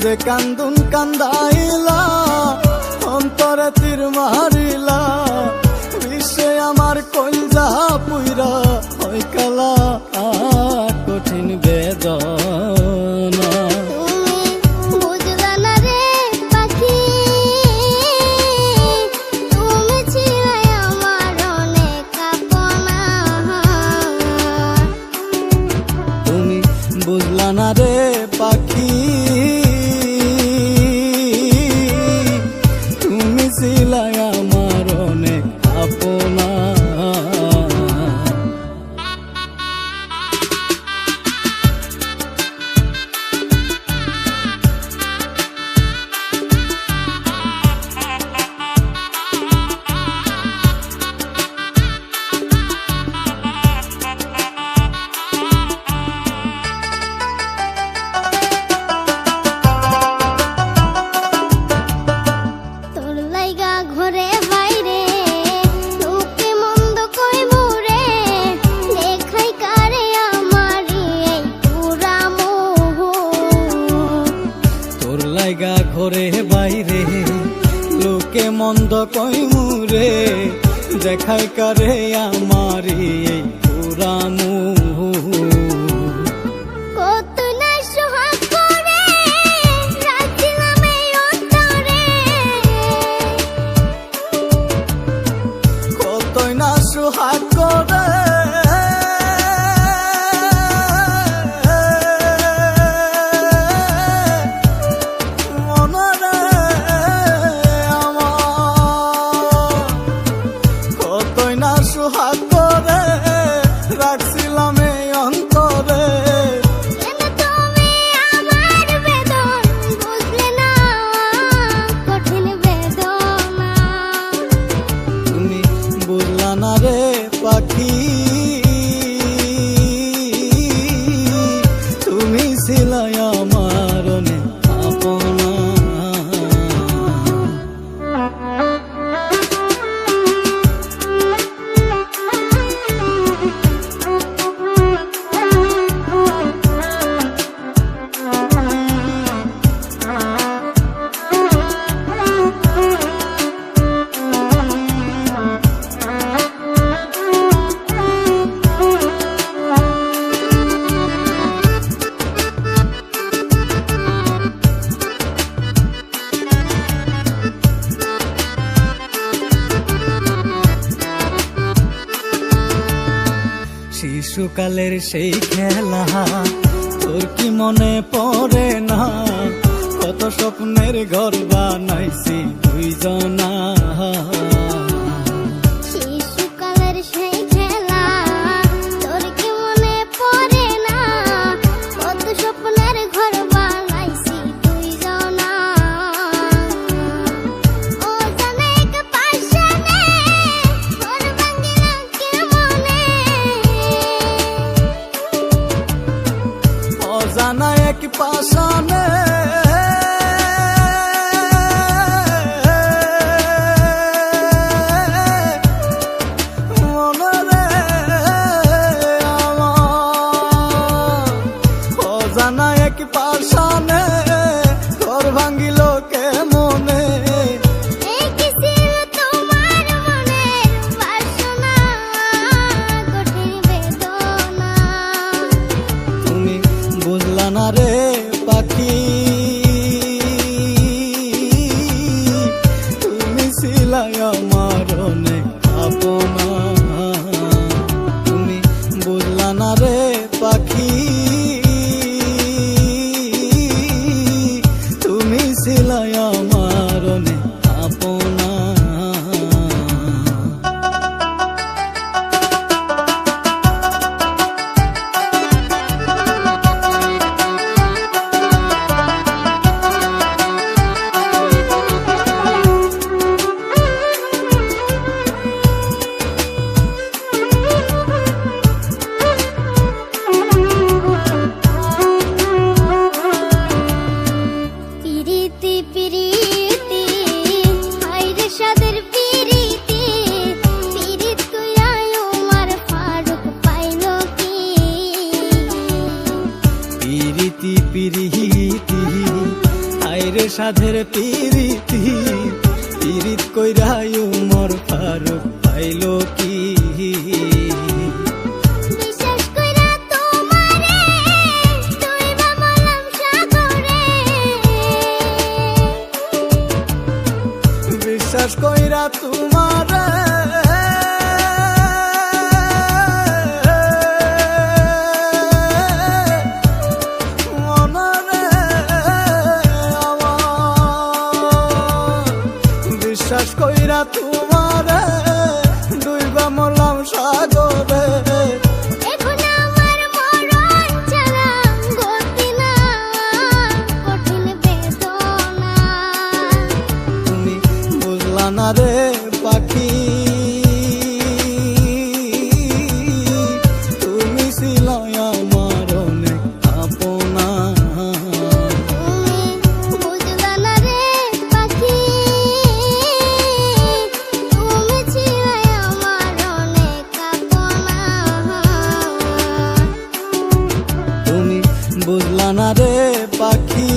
যে কান্দুন কান্দাইলা অন্তরে তীর মারিলা বিশ্বে আমার কলজা পুইরা ওই কালা কঠিন বেদনা। বুঝলা না রে পাখি তুমি ছিলাই আমার অনেক আপনা। ঘরে বাইরে লোকে মন্দ কই মোরে দেখাই কারে আমারি এই পুরা মোহ। তোর লাইগা ঘরে বাইরে লোকে মন্দ কই মোরে দেখাই কারে আমারি এই পুরা মোহ। সুহাগ করে মনরে আমার কতই না সুহাগ করে রাখছিলাম এই অন্তরে। না রে পাখি তুমি ছিলাই আমার অনেক আপনা। শিশুকালের সেই খেলা তোর কি মনে পড়ে না? কত স্বপ্নের ঘর বানাইছি দুইজনা। শিশুকালের সেই খেলা তোর কি মনে পড়ে না? কত স্বপ্নের ঘর বানাইছি দুইজনা। ও জানে এক পাশানে ঘর ভাঙিলাম কেমনে। অজানা এক পাশানে মনরে আমার অজানা এক পাশানে ঘর ভাঙিল কেমনে। বুঝলা না রে পাখি তুমি ছিলাই আমার অনেক আপনা। তুমি বুঝলা না রে পাখি তুমি ছিলাই আমার অনেক আপনা। হায়রে সাধের পিরিতি পিরিত কইরাই উমর ফারুক পাইলো কি বিশ্বাস কইরা তোমারে তুইবা বললাম সাগরে বিশ্বাস কইরা তোমারে মনরে আমার বিশ্বাস কইরা তোমারে ডুইবা মরলাম সাগরে এখন আমার মরণ ছাড়া গতি না কঠিন বেদনা তুমি বুঝলা না রে পাখি তুমি ছিলা আমার অনেক আপনা তুমি বুঝলা না রে পাখি তুমি ছিলে আমার অনেক আপনা তুমি বুঝলা না রে পাখি